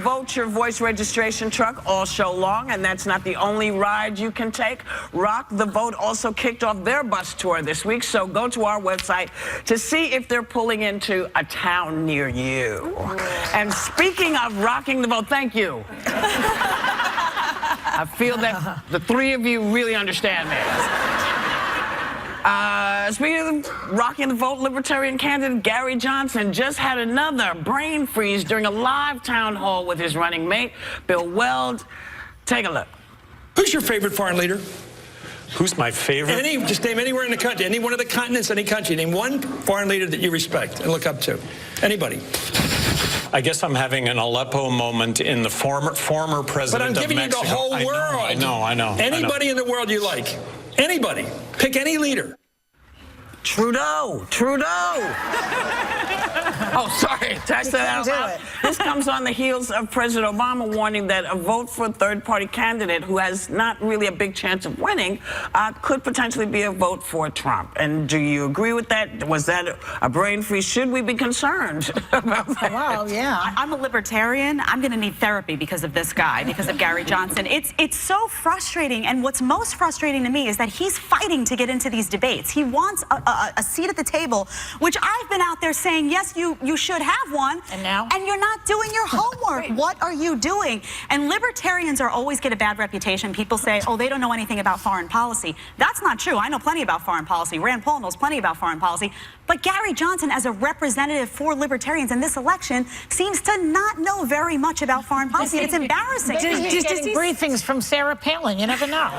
Vote Your Voice registration truck all show long, and that's not the only ride you can take. Rock the Vote also kicked off their bus tour this week, so go to our website to see if they're pulling into a town near you. And speaking of rocking the vote, thank you. I feel that the three of you really understand me. Speaking of rocking the vote, Libertarian candidate Gary Johnson just had another brain freeze during a live town hall with his running mate, Bill Weld. Take a look. Who's your favorite foreign leader? Who's my favorite? Just name anywhere in the country, any one of the continents, any country. Name one foreign leader that you respect and look up to. Anybody. I guess I'm having an Aleppo moment in the former president of Mexico. But I'm giving you the whole world. I know. Anybody in the world you like. Anybody. Pick any leader. Trudeau. Oh, sorry. Touch that out. This comes on the heels of President Obama warning that a vote for a third-party candidate who has not really a big chance of winning could potentially be a vote for Trump. And do you agree with that? Was that a brain freeze? Should we be concerned about that? Well, yeah. I'm a libertarian. I'm going to need therapy because of this guy, because of Gary Johnson. It's so frustrating, and what's most frustrating to me is that he's fighting to get into these debates. He wants a seat at the table, which I've been out there saying, yes, you should have one. And now? And you're not doing your homework. Right. What are you doing? And libertarians always get a bad reputation. People say, oh, they don't know anything about foreign policy. That's not true. I know plenty about foreign policy. Rand Paul knows plenty about foreign policy. But Gary Johnson, as a representative for libertarians in this election, seems to not know very much about foreign policy. It's embarrassing. Just getting briefings from Sarah Palin. You never know.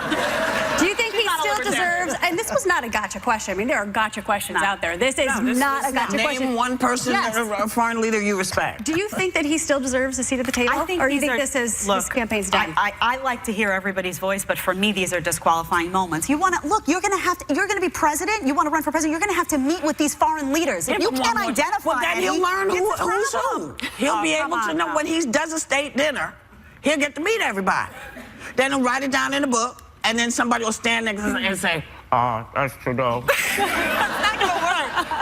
Do you think he still deserves, and this was not a gotcha question. I mean, there are gotcha questions out there. This is not a gotcha question. Name one person, a foreign leader you respect. Do you think that he still deserves a seat at the table? Or do you think this campaign's done? I like to hear everybody's voice, but for me, these are disqualifying moments. You want to, look, you're going to be president, you want to run for president, you're going to have to meet with these foreign leaders. If you can't identify well, then he'll learn who's who. He'll be able to know when he does a state dinner, he'll get to meet everybody. Then he'll write it down in a book, and then somebody will stand next to him and say, that's Trudeau. It's not going to work.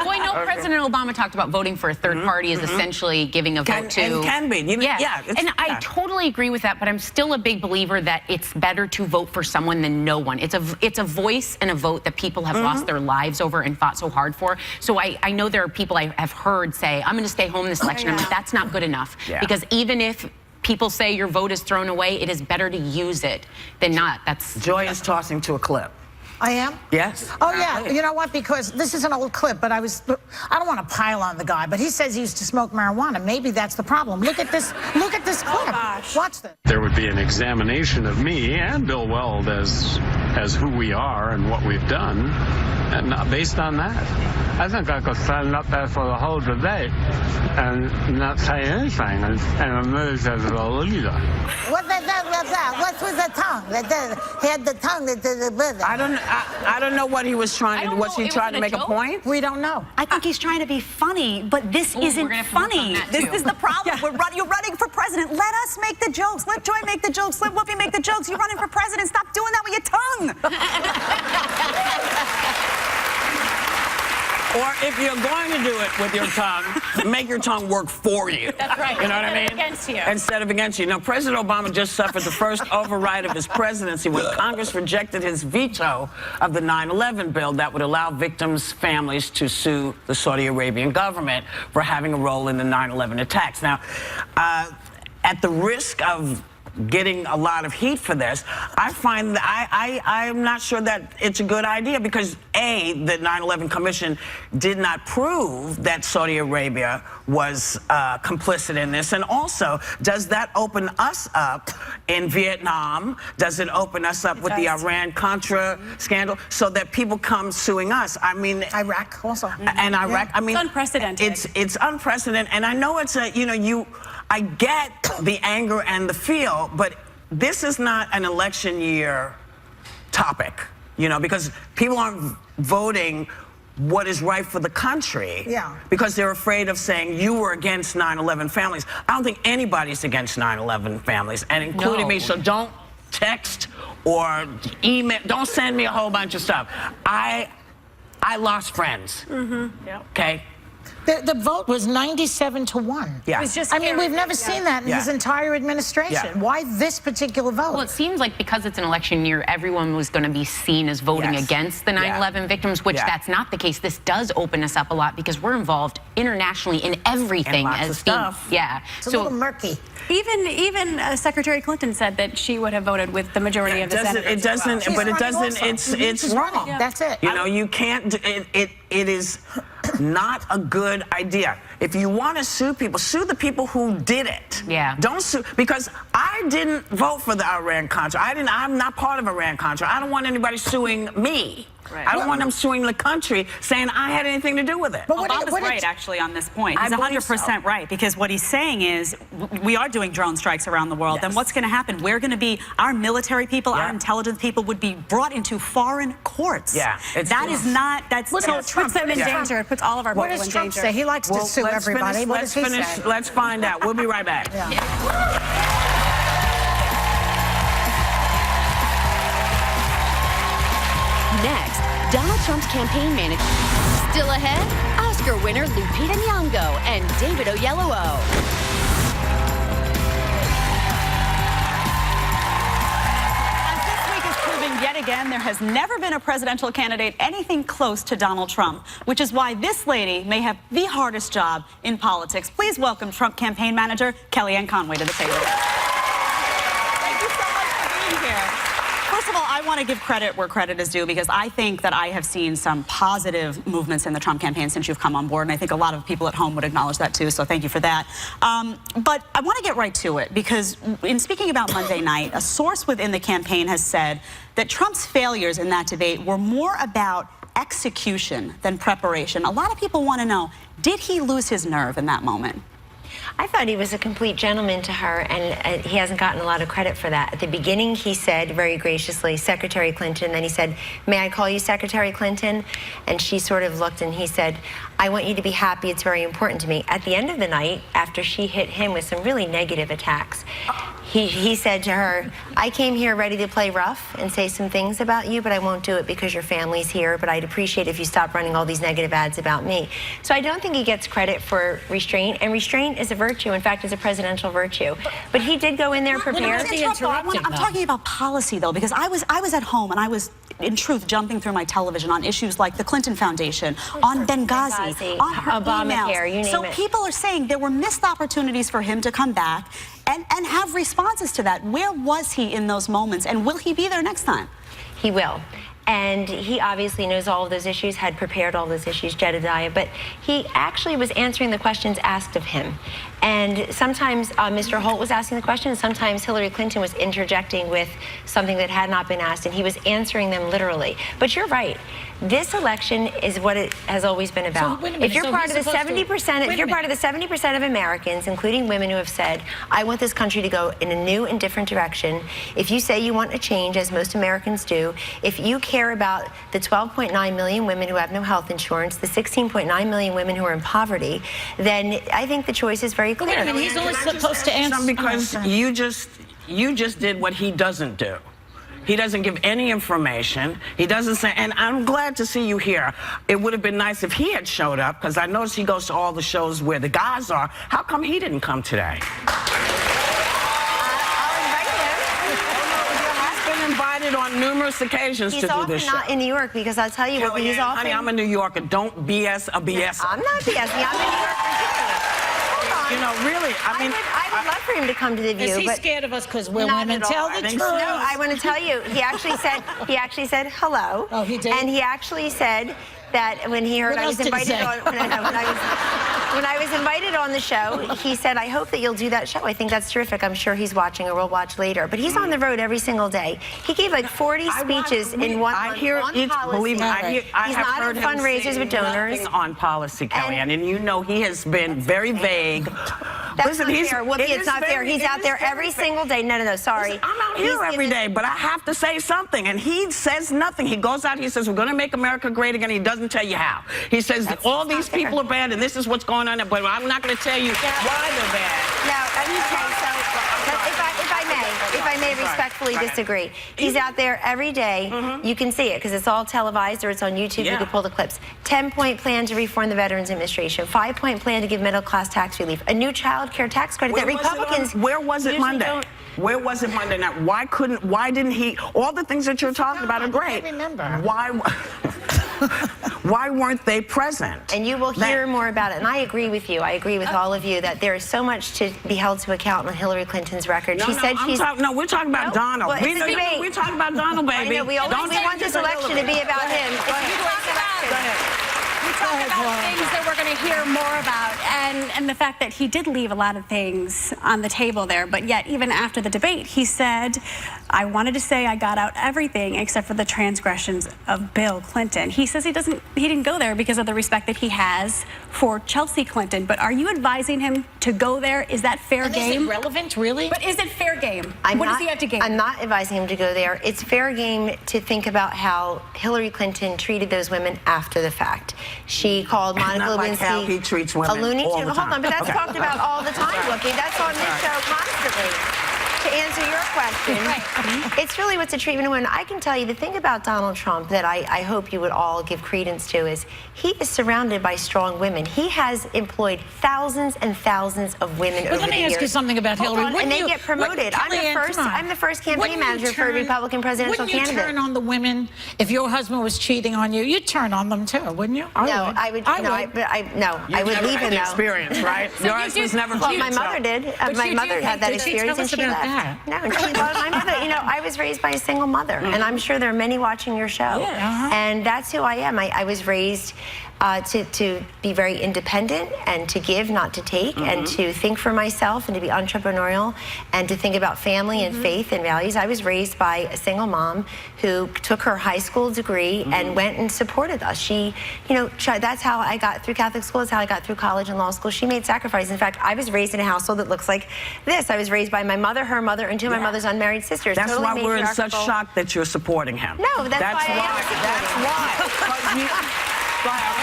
Well, I know President Obama talked about voting for a third party is essentially giving a vote to... And can be. I totally agree with that, but I'm still a big believer that it's better to vote for someone than no one. It's a voice and a vote that people have lost their lives over and fought so hard for. So I know there are people I have heard say, I'm going to stay home this election. I'm like, that's not good enough. Yeah. Because even if people say your vote is thrown away, it is better to use it than not. That's... Joy is tossing to a clip. I am? Yes. Oh, yeah. You know what? Because this is an old clip, but I don't want to pile on the guy, but he says he used to smoke marijuana. Maybe that's the problem. Look at this clip. Oh, gosh. Watch this. There would be an examination of me and Bill Weld as who we are and what we've done, and not based on that. I think I could stand up there for the whole debate and not say anything and emerge as a leader. What was that? What's with the tongue? He had the tongue that did the... I don't know what he was trying to do. Was he trying to make a point? We don't know. I think he's trying to be funny, but this isn't funny. This is the problem. You're running for president. Let us make the jokes. Let Joy make the jokes. Let Whoopi make the jokes. You're running for president. Stop doing that with your tongue. Or if you're going to do it with your tongue, make your tongue work for you. That's right. You know what I mean? Against you. Instead of against you. Now, President Obama just suffered the first override of his presidency when Congress rejected his veto of the 9/11 bill that would allow victims' families to sue the Saudi Arabian government for having a role in the 9/11 attacks. Now, at the risk of getting a lot of heat for this, I find that I'm not sure that it's a good idea because, A, the 9/11 Commission did not prove that Saudi Arabia was complicit in this, and also, does that open us up in Vietnam? Does it open us up with the Iran-Contra scandal so that people come suing us? I mean... Iraq also. And Iraq, I mean... It's unprecedented. It's unprecedented, and I know it's a, I get the anger and the feel, but this is not an election year topic, because people aren't voting what is right for the country because they're afraid of saying you were against 9/11 families. I don't think anybody's against 9/11 families, and including me, so don't text or email, don't send me a whole bunch of stuff. I lost friends, okay? The vote was 97-1. Yeah. It was just I mean, we've scary. never seen that in his entire administration. Yeah. Why this particular vote? Well, it seems like because it's an election year, everyone was going to be seen as voting Yes. against the 9/11 victims, which that's not the case. This does open us up a lot because we're involved internationally in everything. And lots of stuff. Yeah. It's a little murky. Even Secretary Clinton said that she would have voted with the majority of the senators. It doesn't, She's but it running doesn't, also. it's She's wrong. running. That's it. You know, you can't, it is not a good idea. If you want to sue people, sue the people who did it. Yeah. Don't sue, because I didn't vote for the Iran-Contra. I'm not part of Iran-Contra. I don't want anybody suing me. Right. I don't want them suing the country saying I had anything to do with it. But Obama's right, actually, on this point. He's I believe 100% right, because what he's saying is we are doing drone strikes around the world. Yes. And what's going to happen? We're going to be, our military people, our intelligence people would be brought into foreign courts. Yeah, That is not, that's... What So does it Trump puts them in say? danger. It puts all of our What people does in Trump danger. say? He likes to sue everybody. What does he say? Let's find out. We'll be right back. Next, Donald Trump's campaign manager. Still ahead, Oscar winner Lupita Nyong'o and David Oyelowo. As this week is proving yet again, there has never been a presidential candidate anything close to Donald Trump, which is why this lady may have the hardest job in politics. Please welcome Trump campaign manager Kellyanne Conway to the table. Thank you so much for being here. First of all, I want to give credit where credit is due, because I think that I have seen some positive movements in the Trump campaign since you've come on board, and I think a lot of people at home would acknowledge that too, so thank you for that. But I want to get right to it, because in speaking about Monday night, a source within the campaign has said that Trump's failures in that debate were more about execution than preparation. A lot of people want to know, did he lose his nerve in that moment? I thought he was a complete gentleman to her, and he hasn't gotten a lot of credit for that. At the beginning, he said very graciously, Secretary Clinton. Then he said, may I call you Secretary Clinton? And she sort of looked, and he said, I want you to be happy. It's very important to me. At the end of the night, after she hit him with some really negative attacks, he said to her, I came here ready to play rough and say some things about you, but I won't do it because your family's here, but I'd appreciate if you stop running all these negative ads about me. So I don't think he gets credit for restraint, and restraint is a virtue. In fact, it's a presidential virtue. But he did go in there prepared. I'm talking about policy, though, because I was at home, and I was, in truth, jumping through my television on issues like the Clinton Foundation, on Benghazi, on her Obamacare, emails. you name So it. people are saying there were missed opportunities for him to come back and have responses to that. Where was he in those moments, and will he be there next time? He will. And he obviously knows all of those issues, had prepared all those issues, Jedediah, but he actually was answering the questions asked of him. And sometimes Mr. Holt was asking the questions, sometimes Hillary Clinton was interjecting with something that had not been asked, and he was answering them literally. But you're right. This election is what it has always been about. So, wait a minute. If you're part of the 70%, if you're part of the 70% of Americans, including women who have said, I want this country to go in a new and different direction, if you say you want a change, as most Americans do, if you care about the 12.9 million women who have no health insurance, the 16.9 million women who are in poverty, then I think the choice is very clear. Wait a minute, he's only supposed to answer. Because you just did what he doesn't do. He doesn't give any information. He doesn't say, and I'm glad to see you here. It would have been nice if he had showed up, because I noticed he goes to all the shows where the guys are. How come he didn't come today? Invited on numerous occasions He's to do often this show. not in New York, because I'll tell you what, he's often... Honey, I'm a New Yorker. Don't BS a BS. I'm not BSing. I'm in New York for Hold on. You know, really, I mean... I would love for him to come to The View, Is he but scared of us because we're not women? at all. Tell the I think truth. so. No, I want to tell you, he actually said hello. Oh, he did? And he actually said that when he heard What I was else did he invited say? on when I was invited on the show, he said, I hope that you'll do that show. I think that's terrific. I'm sure he's watching, or we'll watch later. But he's on the road every single day. He gave like 40 speeches in one month on policy. Believe me, I He's have not heard in him fundraisers say with donors. nothing on policy, Kellyanne, and you know he has been very vague. That's not fair. Whoopi, it's not fair. He's out there every single day. No, sorry. Listen, I'm out here every day, but I have to say something, and he says nothing. He goes out, he says, we're going to make America great again. He doesn't tell you how. He says, all these people are bad, and this is what's going on, but I'm not going to tell you why they're bad. No, okay, so if I may respectfully respectfully disagree. He's out there every day. You can see it because it's all televised or it's on YouTube. You can pull the clips. 10-point plan to reform the Veterans Administration. 5-point plan to give middle-class tax relief. A new child care tax credit that Republicans. Where was it Monday? Where was it Monday night? Why didn't he? All the things that you're talking about are great. I remember. Why weren't they present? And you will hear more about it. And I agree with you. I agree with all of you that there is so much to be held to account on Hillary Clinton's record. She said she's. No, we're talking about Donald. Well, We're talking about Donald, baby. I know, we want this election to be about him. Talk about things that we're going to hear more about, and the fact that he did leave a lot of things on the table there, but yet even after the debate he said, I wanted to say I got out everything except for the transgressions of Bill Clinton. He says he didn't go there because of the respect that he has for Chelsea Clinton, but are you advising him to go there? Is that fair game? Is it relevant, really? But is it fair game? What does he have to gain? I'm not advising him to go there. It's fair game to think about how Hillary Clinton treated those women after the fact. She called Monica Lewinsky like how he treats women a Looney all Tune. the Hold on, but that's talked about all the time, Wookie. That's on this show constantly. To answer your question, it's really what's a treatment of women. I can tell you the thing about Donald Trump that I hope you would all give credence to is he is surrounded by strong women. He has employed thousands and thousands of women over the years. Let me ask you something about Hillary. And they get promoted. I'm the first campaign manager for a Republican presidential candidate. Wouldn't you turn on the women if your husband was cheating on you? You'd turn on them too, wouldn't you? I would leave him though. Experience, right? Your husband's never. Well, my mother did. My mother had that experience and she left. No, my mother, you know, I was raised by a single mother, and I'm sure there are many watching your show. And that's who I am. I was raised to be very independent and to give, not to take, and to think for myself and to be entrepreneurial and to think about family and faith and values. I was raised by a single mom who took her high school degree and went and supported us. She, you know, that's how I got through Catholic school. That's how I got through college and law school. She made sacrifices. In fact, I was raised in a household that looks like this. I was raised by my mother, her mother, and two of my mother's unmarried sisters. That's why we're in such shock that you're supporting him. No, that's why I am supporting him. Go ahead.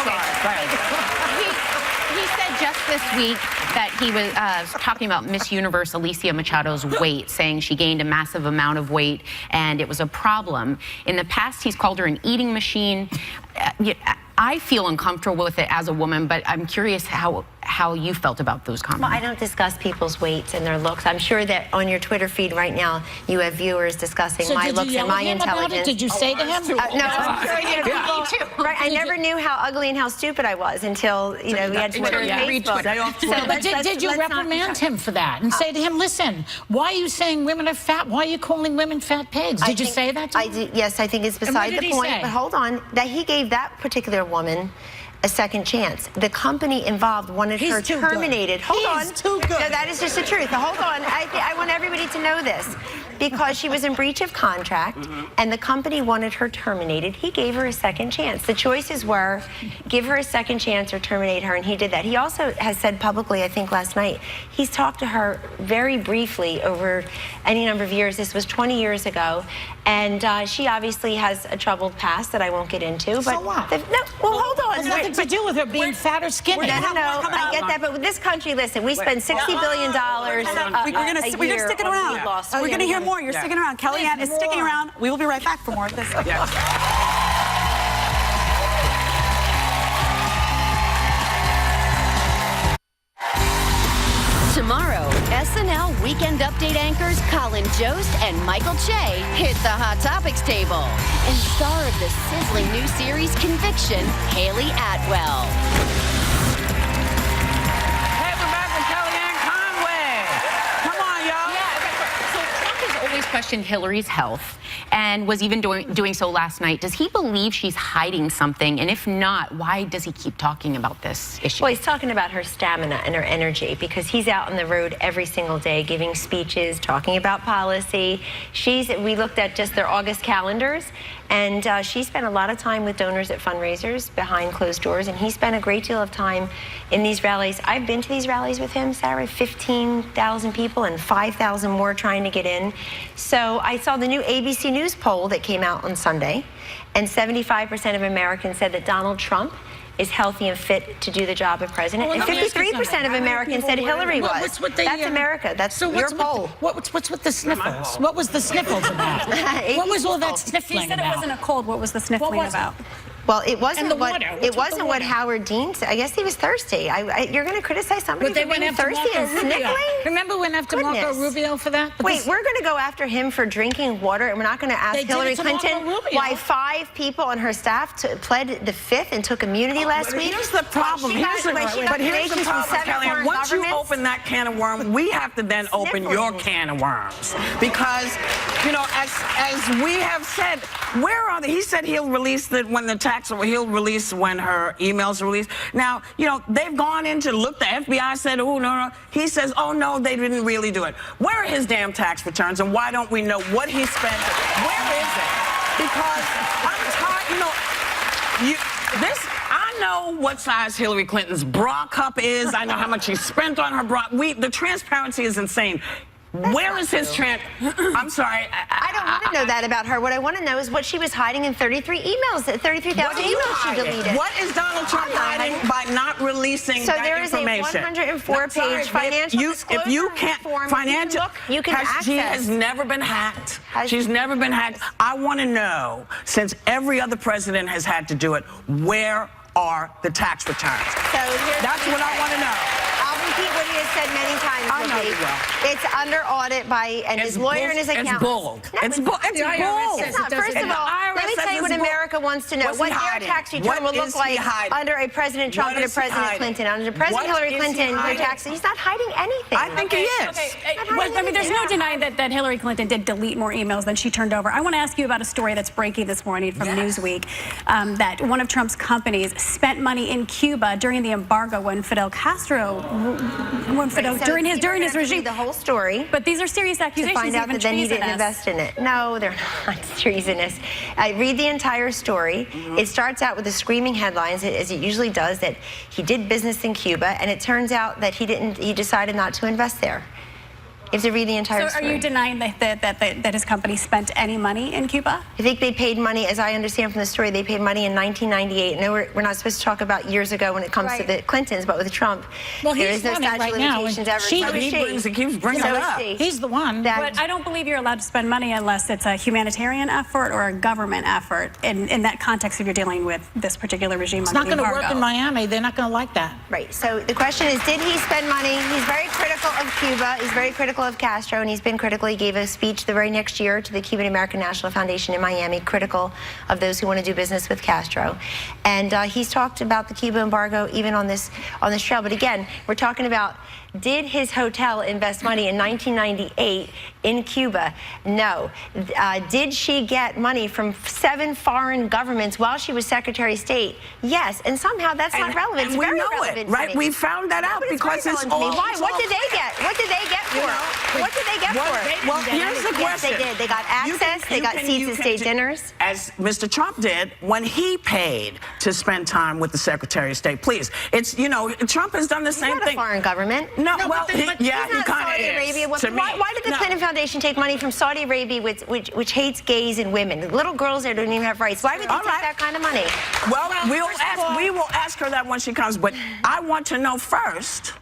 He said just this week that he was talking about Miss Universe Alicia Machado's weight, saying she gained a massive amount of weight and it was a problem. In the past, he's called her an eating machine. I feel uncomfortable with it as a woman, but I'm curious how you felt about those comments. Well, I don't discuss people's weights and their looks. I'm sure that on your Twitter feed right now, you have viewers discussing my looks and my intelligence. Did you say to him? No, I'm sure you have people. Right, I never knew how ugly and how stupid I was until, you know, we had Twitter and Facebook. But did you reprimand him for that and say to him, listen, why are you saying women are fat? Why are you calling women fat pigs? Did you say that to him? Yes, I think it's beside the point. But hold on, that he gave that particular woman a second chance. The company involved wanted her terminated. Hold on. Too good. No, that is just the truth. Hold on. I want everybody to know this. Because she was in breach of contract and the company wanted her terminated, he gave her a second chance. The choices were give her a second chance or terminate her, and he did that. He also has said publicly, I think last night, he's talked to her very briefly over any number of years. This was 20 years ago, and she obviously has a troubled past that I won't get into. But so what? Well, hold on. It has nothing to do with her being fat or skinny. No, I get that, but with this country, listen, we spend $60 billion a year. We're going to stick it around. We're going to hear more. You're sticking around. Kellyanne is sticking around. We will be right back for more of this. Tomorrow, SNL Weekend Update anchors Colin Jost and Michael Che hit the Hot Topics table. And star of the sizzling new series Conviction, Haley Atwell. Hey, we're back with Kellyanne Conway. Come on, y'all. So Trump has always questioned Hillary's health and was even doing so last night. Does he believe she's hiding something? And if not, why does he keep talking about this issue? Well, he's talking about her stamina and her energy because he's out on the road every single day giving speeches, talking about policy. We looked at just their August calendars, and she spent a lot of time with donors at fundraisers behind closed doors, and he spent a great deal of time in these rallies. I've been to these rallies with him, Sarah, 15,000 people and 5,000 more trying to get in. So I saw the new ABC News poll that came out on Sunday, and 75% of Americans said that Donald Trump is healthy and fit to do the job of president. Well, And let me ask you 53% of something. Americans said Hillary was. What's with the, That's America. That's so your what's poll. What's with the sniffles? What was the sniffles about? What was all that sniffling He said about? it wasn't a cold. What was the sniffling was it? about? Well, it wasn't And the what water. What's it with the wasn't what water? Howard Dean said. I guess he was thirsty. You're going to criticize somebody But they for went being after thirsty and Marco Rubio. sniffling? Remember we went after Marco Goodness. Rubio for that? But Wait, this- we're going to go after him for drinking water, and we're not going to ask They did Hillary it to Marco Clinton Rubio. why 5 people on her staff pled the 5th and took immunity last week? Here's the problem. Here's the But here's the problem, Kellyanne. Once you open that can of worms, we have to then open your can of worms. Because, you know, as we have said, where are they? He said he'll release he'll release when her emails are released. Now, you know, they've gone in to look. The FBI said, oh, no. He says, oh, no, they didn't really do it. Where are his damn tax returns, and why don't we know what he spent? Where is it? Because I'm tired, you know, I know what size Hillary Clinton's bra cup is. I know how much she spent on her bra. The transparency is insane. Where is his I'm sorry. I don't want to know that about her. What I want to know is what she was hiding in 33 emails, 33,000 emails she deleted. What is Donald Trump hiding by not releasing that information? So there is a 104-page financial disclosure if you can't, form. you can access. She has never been hacked. She's never been hacked. I want to know, since every other president has had to do it, where are the tax returns? So that's what I want to know. I'll repeat what he has said many times. I know you will. It's under audit by his lawyer and his accountant. It's bold. It's bold. It's bold. It's not. First of all, let me tell you what America wants to know. What their tax return will look like under a President Trump and a President Clinton. Under President Hillary Clinton, their tax, he's not hiding anything. I think he is. Well, I mean, there's no denying that Hillary Clinton did delete more emails than she turned over. I want to ask you about a story that's breaking this morning from Newsweek, that one of Trump's companies spent money in Cuba during the embargo when Fidel Castro, during his regime. The whole story. But these are serious accusations. To find out that then he didn't invest in it. No, they're not treasonous. I read the entire story. It starts out with the screaming headlines, as it usually does, that he did business in Cuba, and it turns out that he decided not to invest there. You have to read the entire story. So are you denying that his company spent any money in Cuba? I think they paid money, as I understand from the story, they paid money in 1998. No, we're not supposed to talk about years ago when it comes to the Clintons, but with Trump, well, there is no statute of limitations ever. He keeps bringing it up. He's the one. But I don't believe you're allowed to spend money unless it's a humanitarian effort or a government effort in that context if you're dealing with this particular regime. It's not going to work in Miami. They're not going to like that. Right. So the question is, did he spend money? He's very critical of Cuba. He's very critical of Castro, and he's been critical. He gave a speech the very next year to the Cuban American National Foundation in Miami, critical of those who want to do business with Castro. And he's talked about the Cuba embargo even on this show. But again, we're talking about, did his hotel invest money in 1998 in Cuba? No. Did she get money from 7 foreign governments while she was Secretary of State? Yes. And somehow that's not relevant. And we know it, right? We found that out because it's all. Why? What did they get? What did they get for it? What did they get for it? Well, here's the question. Yes, they did. They got access. They got seats at state dinners. As Mr. Trump did when he paid to spend time with the Secretary of State. Please, it's, you know, Trump has done the same He's not thing. a foreign government. No, well, yeah, he kind of is. Why did the Clinton Foundation take money from Saudi Arabia, which hates gays and women? Little girls there don't even have rights. Why would they take that kind of money? Well, we will ask her that when she comes. But I want to know first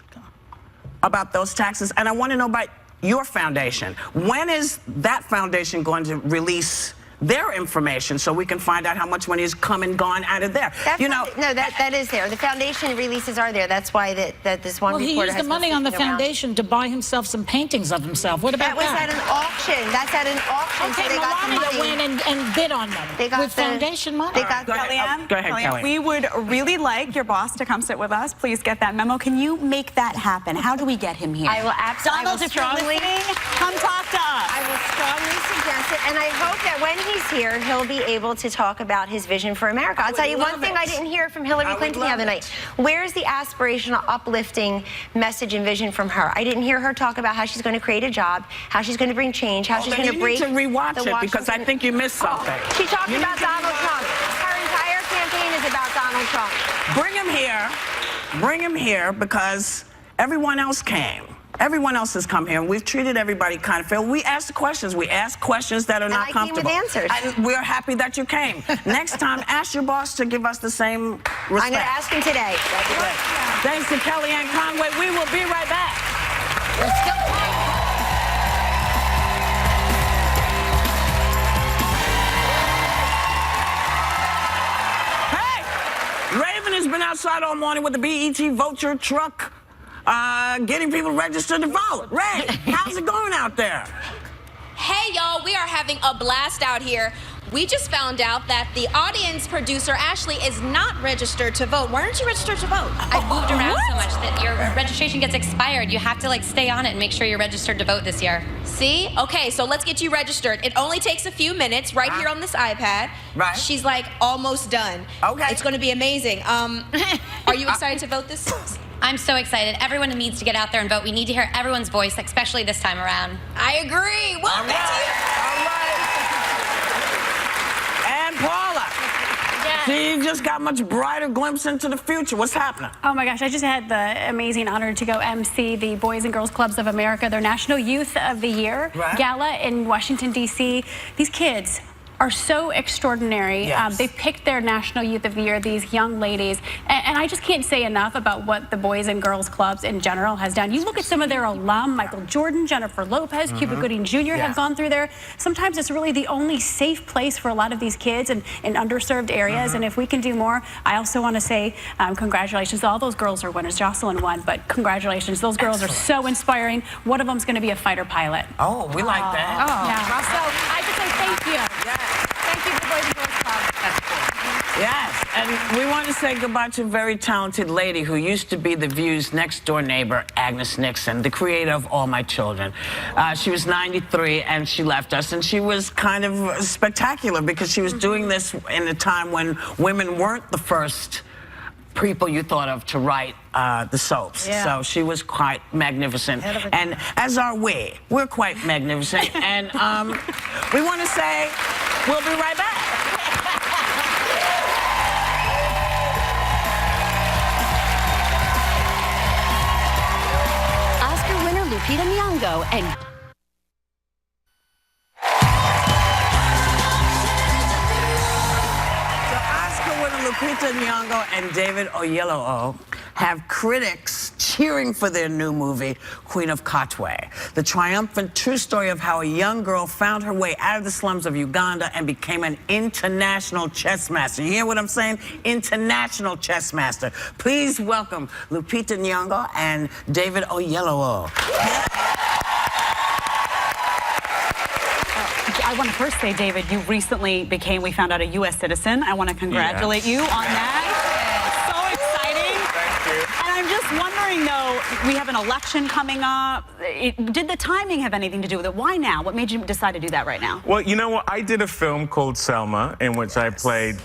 about those taxes, and I want to know about your foundation. When is that foundation going to release their information so we can find out how much money has come and gone out of there? That is there. The foundation releases are there. That's why that this one reporter he used the money on the foundation to buy himself some paintings of himself. What about that? That was at an auction. That's at an auction. Okay, so they got the money. went and bid on them. They got with foundation money. They got Kellyanne, go ahead, Kellyanne. We would really like your boss to come sit with us. Please get that memo. Can you make that happen? How do we get him here? I will absolutely. Donald, if you're listening, come talk to us. I will strongly suggest it, and I hope that when he's here, he'll be able to talk about his vision for America. I'll tell you one thing I didn't hear from Hillary Clinton the other night. Where's the aspirational, uplifting message and vision from her? I didn't hear her talk about how she's going to create a job, how she's going to bring change, how she's going to break. You need to rewatch it because I think you missed something. She talked about Donald Trump. Her entire campaign is about Donald Trump. Bring him here. Bring him here because everyone else came. Everyone else has come here, and we've treated everybody kind of fair. We ask the questions. We ask questions that are not comfortable. I came with answers. And we're happy that you came. Next time, ask your boss to give us the same respect. I'm going to ask him today. Thanks to Kellyanne Conway. We will be right back. Let's go. Hey! Raven has been outside all morning with the BET Vulture truck, getting people registered to vote. Ray, how's it going out there? Hey, y'all, we are having a blast out here. We just found out that the audience producer, Ashley, is not registered to vote. Why aren't you registered to vote? I've moved around so much that your registration gets expired. You have to, like, stay on it and make sure you're registered to vote this year. See? Okay, so let's get you registered. It only takes a few minutes right here on this iPad. Right. She's, like, almost done. Okay. It's going to be amazing. Are you excited to vote this? I'm so excited. Everyone needs to get out there and vote. We need to hear everyone's voice, especially this time around. I agree. Well, All right. And Paula. Yes. See, you just got much brighter glimpse into the future. What's happening? Oh my gosh, I just had the amazing honor to go MC the Boys and Girls Clubs of America, their National Youth of the Year gala in Washington, D.C. These kids are so extraordinary. Yes. They picked their National Youth of the Year, these young ladies, and I just can't say enough about what the Boys and Girls Clubs in general has done. You look at some of their alum, Michael Jordan, Jennifer Lopez, Cuba Gooding Jr. have gone through there. Sometimes it's really the only safe place for a lot of these kids in underserved areas, and if we can do more, I also want to say congratulations. All those girls are winners. Jocelyn won, but congratulations. Those girls are so inspiring. One of them's going to be a fighter pilot. Oh, we like that. Yeah. So I just say thank you. Thank you to the Boys and Girls Club. That's cool. Yes, and we want to say goodbye to a very talented lady who used to be The View's next-door neighbor, Agnes Nixon, the creator of All My Children. She was 93, and she left us, and she was kind of spectacular because she was doing this in a time when women weren't the first people you thought of to write the soaps. So she was quite magnificent. And as are we. We're quite magnificent. And we want to say we'll be right back. Oscar winner Lupita Nyong'o and Lupita Nyong'o and David Oyelowo have critics cheering for their new movie, Queen of Katwe, the triumphant true story of how a young girl found her way out of the slums of Uganda and became an international chess master. You hear what I'm saying? International chess master. Please welcome Lupita Nyong'o and David Oyelowo. I want to first say, David, you recently became, we found out, a U.S. citizen. I want to congratulate you on that. So exciting. Thank you. And I'm just wondering, though, we have an election coming up. Did the timing have anything to do with it? Why now? What made you decide to do that right now? Well, you know what? I did a film called Selma, in which I played...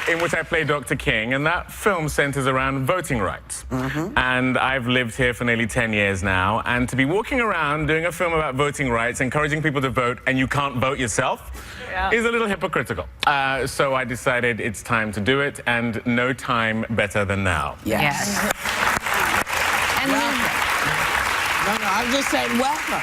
in which I play Dr. King, and that film centers around voting rights. And I've lived here for nearly 10 years now, and to be walking around doing a film about voting rights, encouraging people to vote, and you can't vote yourself, is a little hypocritical. So I decided it's time to do it, and no time better than now. Yes. No, I'm just saying welcome.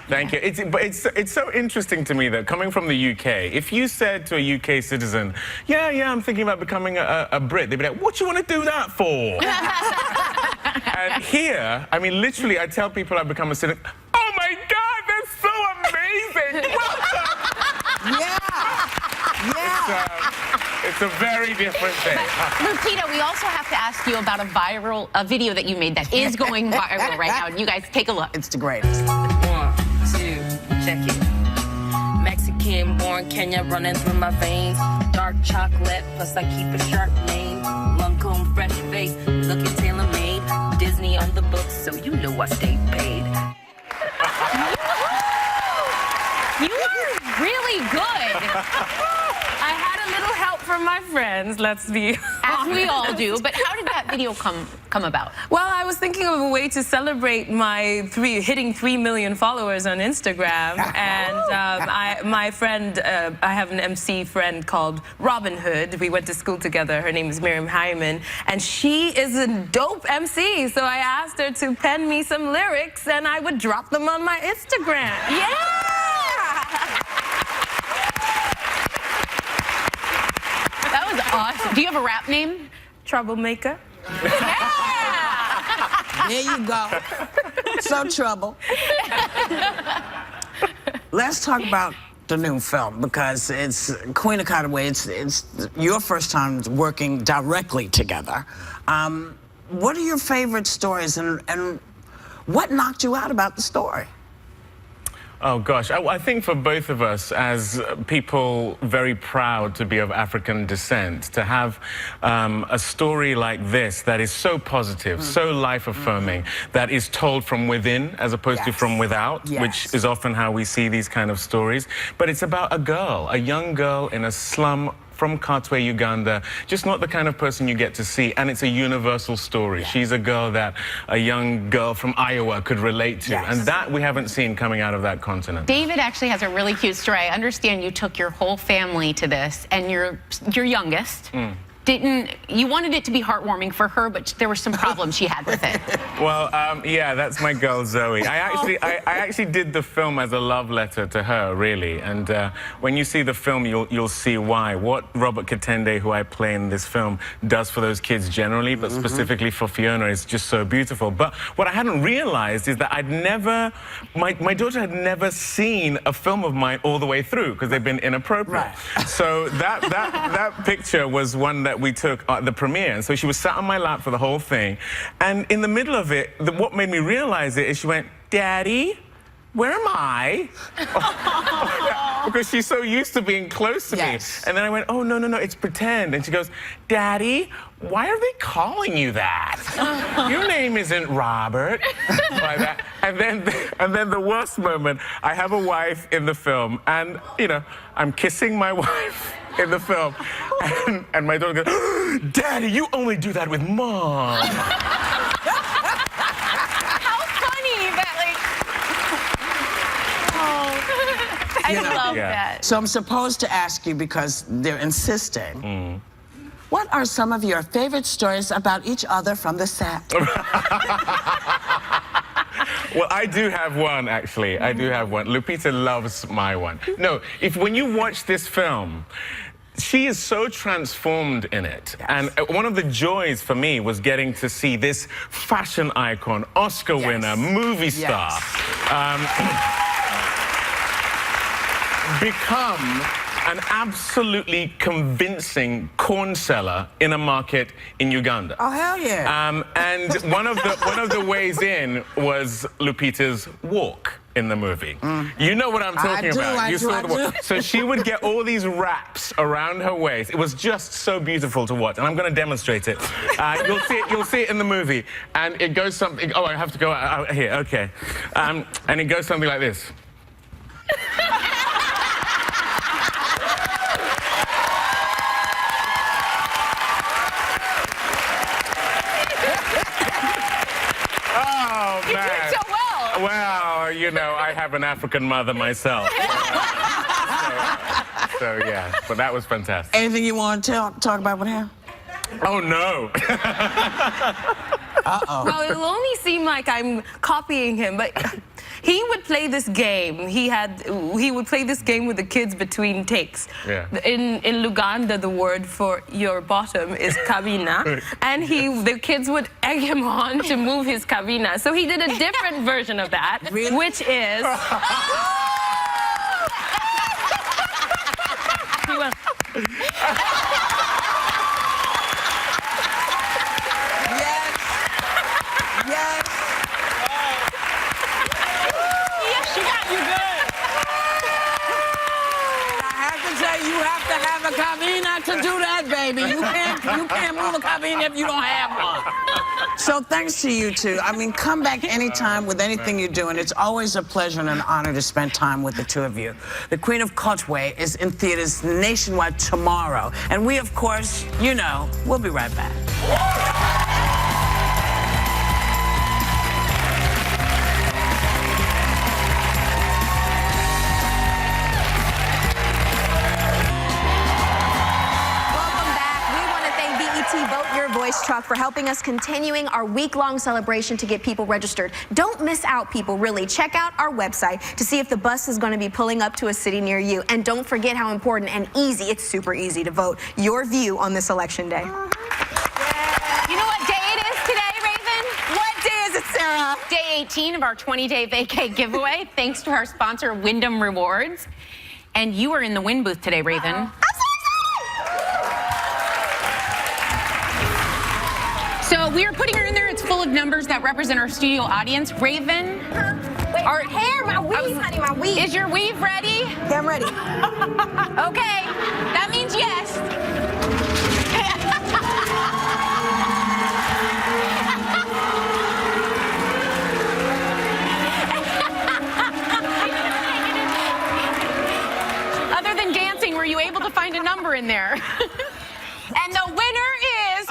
Thank you. It's so interesting to me that coming from the UK, if you said to a UK citizen, yeah, I'm thinking about becoming a Brit, they'd be like, what do you want to do that for? And here, I mean, literally, I tell people I've become a citizen, oh my God, that's so amazing, welcome! It's a very different thing. Lupita, we also have to ask you about a video that you made that is going viral right now. You guys take a look. It's the greatest. 1, 2, check it. Mexican born Kenya running through my veins. Dark chocolate, plus I keep a sharp name. Lancome fresh face, looking tailor made. Disney on the books, so you know I stay paid. You are really good. I had a little help from my friends, let's be As we all do. But how did that video come about? Well, I was thinking of a way to celebrate my hitting 3 million followers on Instagram, and my friend, I have an MC friend called Robin Hood. We went to school together. Her name is Miriam Hyman, and she is a dope MC. So I asked her to pen me some lyrics, and I would drop them on my Instagram. Yeah! That was awesome. Do you have a rap name? Troublemaker. There you go. So trouble. Let's talk about the new film, because it's Queen of Conway. It's your first time working directly together. What are your favorite stories, and what knocked you out about the story? Oh, gosh. I think for both of us, as people very proud to be of African descent, to have a story like this that is so positive, so life-affirming, that is told from within as opposed to from without, which is often how we see these kind of stories. But it's about a girl, a young girl in a slum from Katwe, Uganda, just not the kind of person you get to see, and it's a universal story. She's a girl that a young girl from Iowa could relate to, and that we haven't seen coming out of that continent. David actually has a really cute story. I understand you took your whole family to this, and your youngest you wanted it to be heartwarming for her, but there were some problems she had with it. Well, yeah, that's my girl Zoe. I actually did the film as a love letter to her, really. And when you see the film, you'll see why. What Robert Katende, who I play in this film, does for those kids generally, but specifically for Fiona, is just so beautiful. But what I hadn't realized is that my daughter had never seen a film of mine all the way through, because they've been inappropriate. Right. So that picture was one that we took at the premiere, and so she was sat on my lap for the whole thing, and in the middle of it, what made me realize it is she went, "Daddy, where am I?" Because she's so used to being close to me. And then I went, "Oh, no, it's pretend." And she goes, "Daddy, why are they calling you that? Your name isn't Robert." Like that. And then the worst moment, I have a wife in the film, and, you know, I'm kissing my wife in the film, and my daughter goes, "Daddy, you only do that with Mom." How funny that, like, I love that. So I'm supposed to ask you, because they're insisting, what are some of your favorite stories about each other from the set? Well, I do have one, actually. I do have one. Lupita loves my one. No, when you watch this film, she is so transformed in it. And one of the joys for me was getting to see this fashion icon, Oscar winner, movie star, become an absolutely convincing corn seller in a market in Uganda. Oh, hell yeah. And one of the ways in was Lupita's walk in the movie. You know what I'm talking about. You saw the walk. So she would get all these wraps around her waist. It was just so beautiful to watch, and I'm going to demonstrate it. You'll see it in the movie, and it goes something. Oh, I have to go out here. Okay, and it goes something like this. Well, you know, I have an African mother myself. So yeah, but that was fantastic. Anything you want to talk about with him? Oh, no. Well, it'll only seem like I'm copying him, but he would play this game. He would play this game with the kids between takes. Yeah. In Luganda, the word for your bottom is kabina, and the kids would egg him on to move his kabina. So he did a different version of that, which is. He went. A kabina to do that, baby. You can't move a kabina if you don't have one. So thanks to you two. I mean, come back anytime with anything you're doing. It's always a pleasure and an honor to spend time with the two of you. The Queen of Conway is in theaters nationwide tomorrow. And we, of course, you know, we'll be right back. Vote Your Voice truck for helping us continuing our week-long celebration to get people registered. Don't miss out, people, really. Check out our website to see if the bus is going to be pulling up to a city near you. And don't forget how important and easy, it's super easy to vote your view on this election day. You know what day it is today, Raven? What day is it, Sarah? Day 18 of our 20-day vacay giveaway, thanks to our sponsor, Wyndham Rewards. And you are in the win booth today, Raven. So we are putting her in there. It's full of numbers that represent our studio audience. Raven. Wait, our hair, my weave, honey, my weave. Is your weave ready? Yeah, I'm ready. Okay, that means yes. Other than dancing, were you able to find a number in there? And the winner is...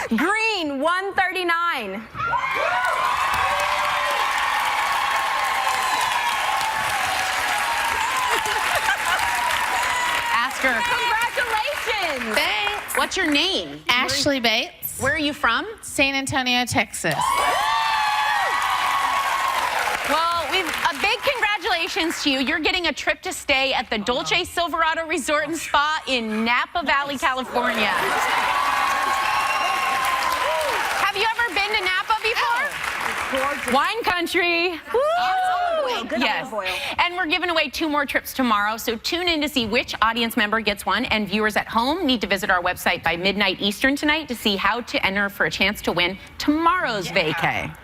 Green, 139. Ask her. Congratulations. Thanks. What's your name? Ashley Bates. Where are you from? San Antonio, Texas. Well, a big congratulations to you. You're getting a trip to stay at the Dolce Silverado Resort and Spa in Napa Valley, California. Have you ever been to Napa before? Gorgeous. Wine country. Woo! Good Yes. olive oil. And we're giving away 2 more trips tomorrow, so tune in to see which audience member gets one. And viewers at home need to visit our website by midnight Eastern tonight to see how to enter for a chance to win tomorrow's vacay.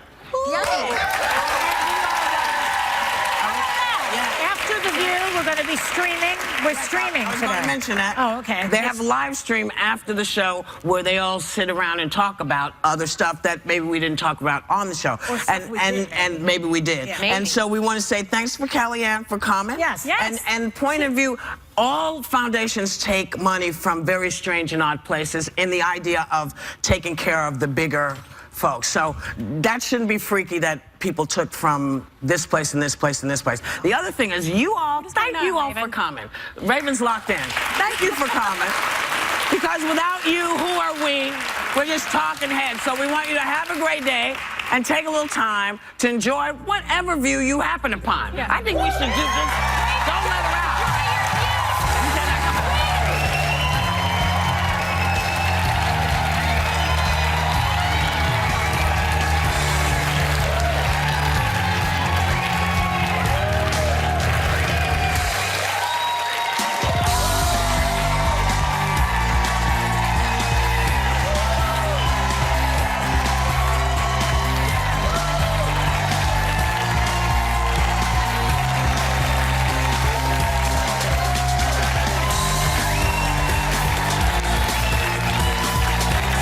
After the view, we're going to be streaming. We're streaming I was today. going to mention that. Oh, okay. They have live stream after the show where they all sit around and talk about other stuff that maybe we didn't talk about on the show. And maybe we did. Yeah. And so we want to say thanks for Kellyanne for coming. Yes. And point of view, all foundations take money from very strange and odd places in the idea of taking care of the bigger folks. So that shouldn't be freaky that people took from this place and this place and this place. The other thing is you all, thank you all for coming. Raven's locked in. Thank you for coming. Because without you, who are we? We're just talking heads. So we want you to have a great day and take a little time to enjoy whatever view you happen upon. I think we should do this.